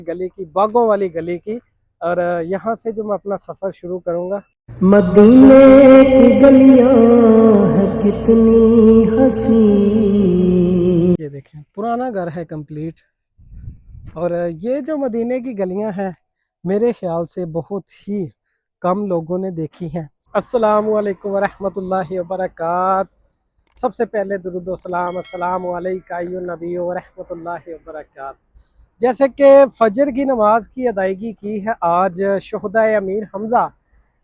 गली की, बागों वाली गली की। और यहाँ से जो मैं अपना सफ़र शुरू करूँगा। मदीने की गलियां है कितनी हसी। ये देखें, पुराना घर है कंप्लीट। और ये जो मदीने की गलियां हैं, मेरे ख्याल से बहुत ही कम लोगों ने देखी हैं। अस्सलामु अलैकुम वरहमतुल्लाहि वबरकात। सबसे पहले दुरूद व सलाम, अस्सलामु अलैका अय्युहन नबी व रहमतुल्लाहि वबरकात। जैसे कि फजर की नमाज की अदायगी की है आज शुहदा अमीर हमज़ा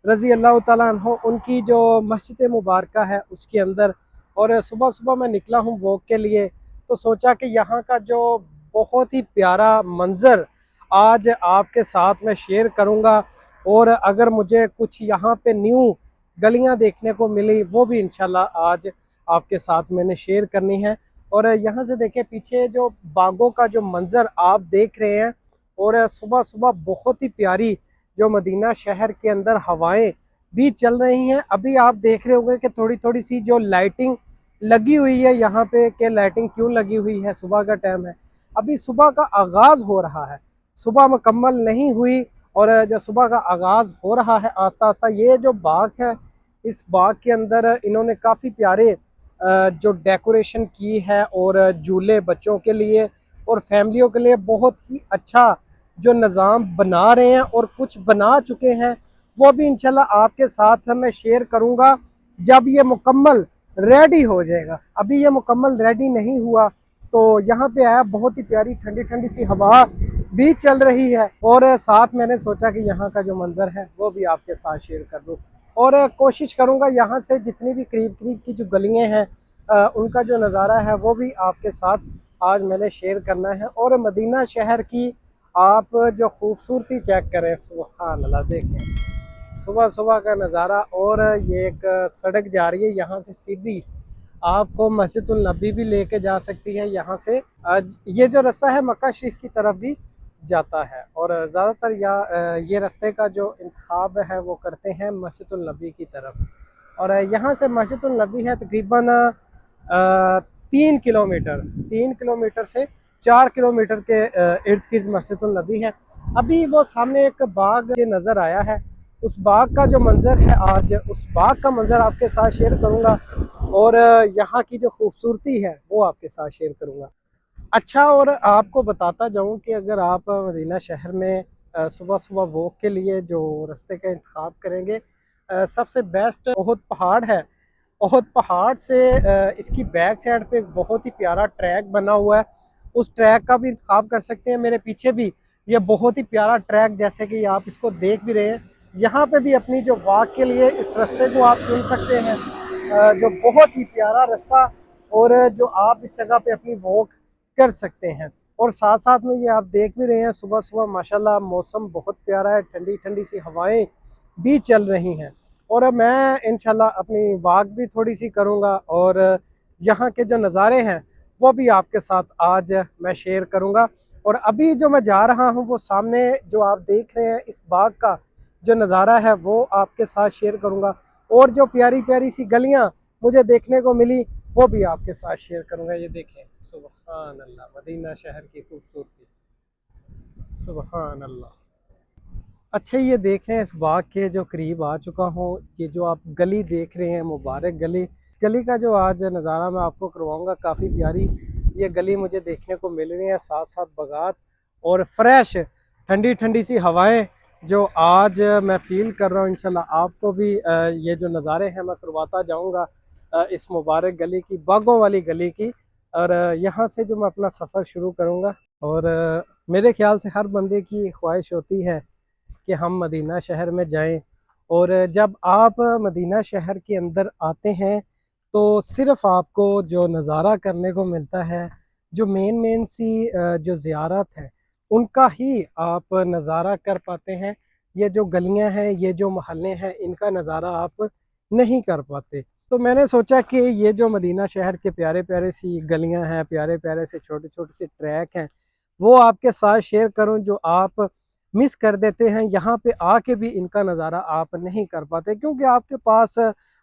रज़ी अल्लाह ताला अन्हो, उनकी जो मस्जिद मुबारक है उसके अंदर। और सुबह सुबह मैं निकला हूँ वॉक के लिए, तो सोचा कि यहाँ का जो बहुत ही प्यारा मंज़र आज आपके साथ मैं शेयर करूँगा। और अगर मुझे कुछ यहाँ पे न्यू गलियाँ देखने को मिली वो भी इंशाल्लाह आज आपके साथ मैंने शेयर करनी है। और यहाँ से देखें, पीछे जो बागों का जो मंज़र आप देख रहे हैं, और सुबह सुबह बहुत ही प्यारी जो मदीना शहर के अंदर हवाएं भी चल रही हैं। अभी आप देख रहे होंगे कि थोड़ी थोड़ी सी जो लाइटिंग लगी हुई है यहाँ पे, कि लाइटिंग क्यों लगी हुई है, सुबह का टाइम है, अभी सुबह का आगाज़ हो रहा है, सुबह मुकम्मल नहीं हुई। और जो सुबह का आगाज़ हो रहा है आस्ता आस्ता। ये जो बाग है, इस बाग के अंदर इन्होंने काफ़ी प्यारे जो डेकोरेशन की है, और झूले बच्चों के लिए और फैमिलियों के लिए बहुत ही अच्छा जो निज़ाम बना रहे हैं, और कुछ बना चुके हैं वो भी इंशाल्लाह आपके साथ मैं शेयर करूंगा जब ये मुकम्मल रेडी हो जाएगा। अभी ये मुकम्मल रेडी नहीं हुआ। तो यहाँ पे आया, बहुत ही प्यारी ठंडी ठंडी सी हवा भी चल रही है, और साथ मैंने सोचा कि यहाँ का जो मंजर है वो भी आपके साथ शेयर कर दूँ। और कोशिश करूँगा यहाँ से जितनी भी करीब करीब की जो गलियाँ हैं उनका जो नज़ारा है वो भी आपके साथ आज मैंने शेयर करना है। और मदीना शहर की आप जो खूबसूरती चेक करें, सुभान अल्लाह। देखें सुबह सुबह का नज़ारा, और ये एक सड़क जा रही है यहाँ से सीधी, आपको मस्जिदुल नबी भी लेके जा सकती है यहाँ से। ये जो रास्ता है मक्का शरीफ की तरफ भी जाता है, और ज़्यादातर ये रास्ते का जो इंतखाब है वो करते हैं मस्जिदुल नबी की तरफ। और यहाँ से मस्जिदुल नबी है तकरीबन 3 किलोमीटर से 4 किलोमीटर के इर्द गिर्द मस्जिदुल नबी है। अभी वो सामने एक बाग के नज़र आया है, उस बाग का जो मंज़र है आज उस बाग का मंज़र आपके साथ शेयर करूँगा, और यहाँ की जो खूबसूरती है वो आपके साथ शेयर करूँगा। अच्छा, और आपको बताता जाऊँ कि अगर आप मदीना शहर में सुबह सुबह वॉक के लिए जो रास्ते का इंतखाब करेंगे, सबसे बेस्ट ओहद पहाड़ है। ओहद पहाड़ से इसकी बैक साइड पे एक बहुत ही प्यारा ट्रैक बना हुआ है, उस ट्रैक का भी इंतखाब कर सकते हैं। मेरे पीछे भी ये बहुत ही प्यारा ट्रैक, जैसे कि आप इसको देख भी रहे हैं, यहाँ पे भी अपनी जो वॉक के लिए इस रास्ते को आप चुन सकते हैं, जो बहुत ही प्यारा रास्ता, और जो आप इस जगह पे अपनी वॉक कर सकते हैं। और साथ साथ में ये आप देख भी रहे हैं, सुबह सुबह माशाल्लाह मौसम बहुत प्यारा है, ठंडी ठंडी सी हवाएं भी चल रही हैं। और मैं इंशाल्लाह अपनी वॉक भी थोड़ी सी करूँगा, और यहाँ के जो नज़ारे हैं वो भी आपके साथ आज मैं शेयर करूँगा। और अभी जो मैं जा रहा हूँ वो सामने जो आप देख रहे हैं इस बाग का जो नज़ारा है वो आपके साथ शेयर करूँगा, और जो प्यारी प्यारी सी गलियाँ मुझे देखने को मिली वो भी आपके साथ शेयर करूँगा। ये देखें, सुभान अल्लाह, मदीना शहर की खूबसूरती, सुभान अल्लाह। अच्छा, ये देख रहे हैं, इस बाग के जो करीब आ चुका हूँ, ये जो आप गली देख रहे हैं, मुबारक गली, गली का जो आज नज़ारा मैं आपको करवाऊँगा, काफ़ी प्यारी ये गली मुझे देखने को मिल रही है, साथ साथ बागात और फ्रेश ठंडी ठंडी सी हवाएं जो आज मैं फ़ील कर रहा हूँ। इंशाल्लाह आपको भी ये जो नज़ारे हैं मैं करवाता जाऊँगा इस मुबारक गली की, बागों वाली गली की। और यहाँ से जो मैं अपना सफ़र शुरू करूँगा, और मेरे ख़्याल से हर बंदे की ख्वाहिश होती है कि हम मदीना शहर में जाएं। और जब आप मदीना शहर के अंदर आते हैं तो सिर्फ़ आपको जो नज़ारा करने को मिलता है, जो मेन सी जो ज़ियारत है उनका ही आप नज़ारा कर पाते हैं। ये जो गलियां हैं, ये जो मोहल्ले हैं, इनका नज़ारा आप नहीं कर पाते। तो मैंने सोचा कि ये जो मदीना शहर के प्यारे प्यारे सी गलियां हैं, प्यारे प्यारे से छोटे छोटे से ट्रैक हैं, वो आपके साथ शेयर करूं, जो आप मिस कर देते हैं। यहाँ पे आके भी इनका नज़ारा आप नहीं कर पाते, क्योंकि आपके पास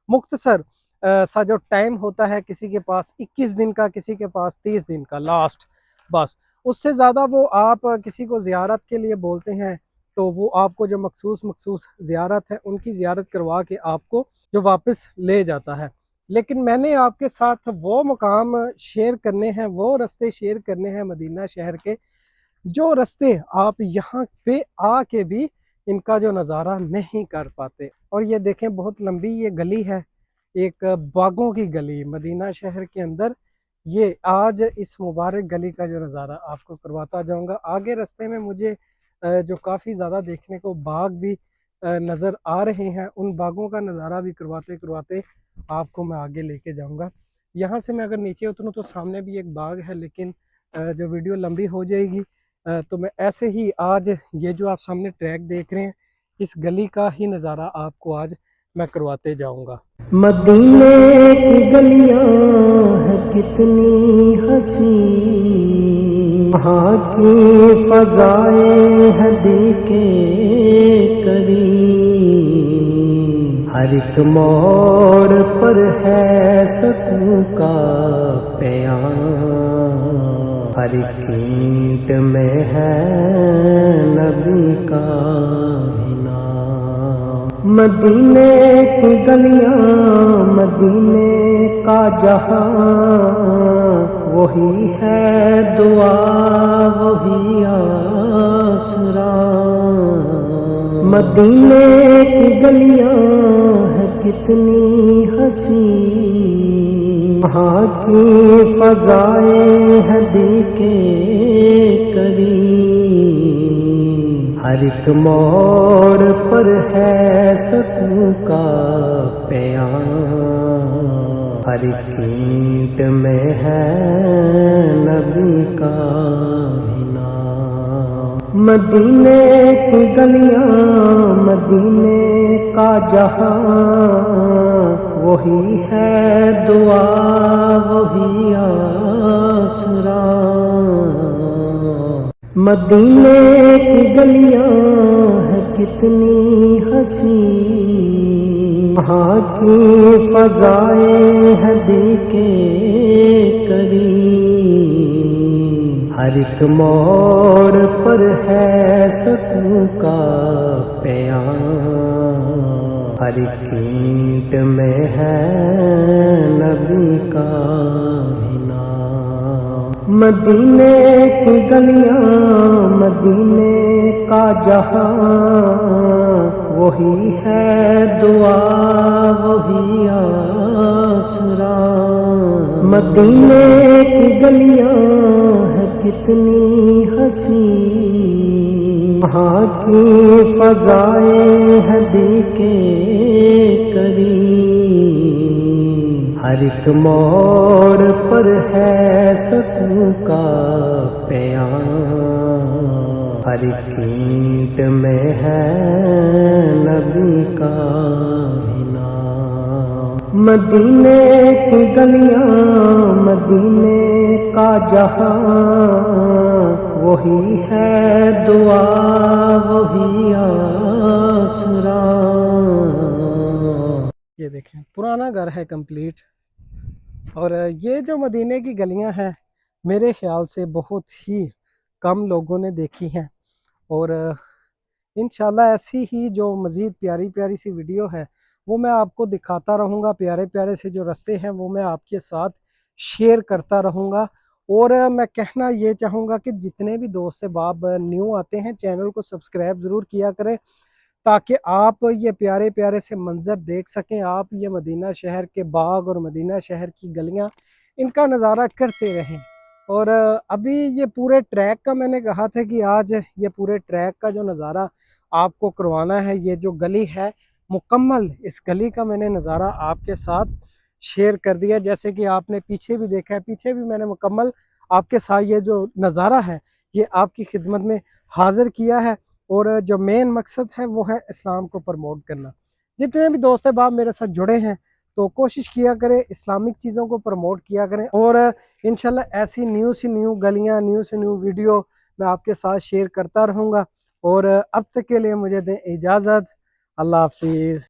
मुख्तसर सा जो टाइम होता है, किसी के पास 21 दिन का, किसी के पास 30 दिन का लास्ट, बस। उससे ज़्यादा वो आप किसी को ज़ियारत के लिए बोलते हैं तो वो आपको जो मखसूस ज़ियारत है उनकी ज़ियारत करवा के आपको जो वापस ले जाता है। लेकिन मैंने आपके साथ वो मुकाम शेयर करने हैं, वो रास्ते शेयर करने हैं मदीना शहर के, जो रास्ते आप यहाँ पे आके भी इनका जो नज़ारा नहीं कर पाते। और ये देखें बहुत लंबी ये गली है, एक बागों की गली मदीना शहर के अंदर। ये आज इस मुबारक गली का जो नज़ारा आपको करवाता जाऊंगा। आगे रास्ते में मुझे जो काफ़ी ज़्यादा देखने को बाग भी नज़र आ रहे हैं, उन बागों का नज़ारा भी करवाते करवाते आपको मैं आगे लेके जाऊंगा। यहाँ से मैं अगर नीचे उतरूँ तो सामने भी एक बाग है, लेकिन जो वीडियो लंबी हो जाएगी तो मैं ऐसे ही आज ये जो आप सामने ट्रैक देख रहे हैं इस गली का ही नज़ारा आपको आज मैं करवाते जाऊंगा। मदीने की गलियां है कितनी हसी, वहाँ की फजाएं है दिल के करीब, हर एक मोड़ पर है सुकून का प्यार, हर एक ईंट में है नबी का ही नाम। मदीने की गलियां, मदीने का जहां, वही है दुआ वही आसरा। मदीने की गलियां है कितनी हसी, वहाँ की फजाएं है दिल के करीब, हर एक मोड़ पर है सुकून का प्यार, हर एक ईंट में है नबी का ही नाम। मदीने की गलियां, मदीने का जहां, वही है दुआ वही आसरा। मदीने की गलियां है कितनी हसी, वहाँ की फजाएं है दिल के करीब, हर एक मोड़ पर है सुकून का प्यार, हर एक ईंट में है नबी का ही नाम। मदीने की गलियां, मदीने का जहां, वही है दुआ वही आसरा। मदीने की गलियां है कितनी हसी, वहाँ की फजाएं है दिल के करीब, हर एक मोड़ पर है सुकून का प्यार, हर एक ईंट में है नबी का ही नाम। मदीने की गलियां, मदीने का जहां, वही है दुआ वही आसरा। ये देखें पुराना घर है कंप्लीट। और ये जो मदीने की गलियां हैं मेरे ख्याल से बहुत ही कम लोगों ने देखी हैं। और इंशाल्लाह ऐसी ही जो मज़ीद प्यारी प्यारी सी वीडियो है वो मैं आपको दिखाता रहूँगा। प्यारे प्यारे से जो रास्ते हैं वो मैं आपके साथ शेयर करता रहूँगा। और मैं कहना ये चाहूँगा कि जितने भी दोस्त बाब न्यू आते हैं चैनल को सब्सक्राइब ज़रूर किया करें, ताकि आप ये प्यारे प्यारे से मंज़र देख सकें। आप ये मदीना शहर के बाग और मदीना शहर की गलियाँ इनका नज़ारा करते रहें। और अभी ये पूरे ट्रैक का मैंने कहा था कि आज ये पूरे ट्रैक का जो नज़ारा आपको करवाना है। ये जो गली है मुकम्मल इस गली का मैंने नज़ारा आपके साथ शेयर कर दिया। जैसे कि आपने पीछे भी देखा है, पीछे भी मैंने मुकम्मल आपके साथ ये जो नज़ारा है ये आपकी खिदमत में हाज़िर किया है। और जो मेन मकसद है वो है इस्लाम को प्रमोट करना। जितने भी दोस्त बाब मेरे साथ जुड़े हैं तो कोशिश किया करें इस्लामिक चीज़ों को प्रमोट किया करें। और इंशाल्लाह ऐसी न्यू सी न्यू गलियां, न्यू से न्यू वीडियो मैं आपके साथ शेयर करता रहूँगा। और अब तक के लिए मुझे दें इजाज़त। अल्लाह हाफिज़।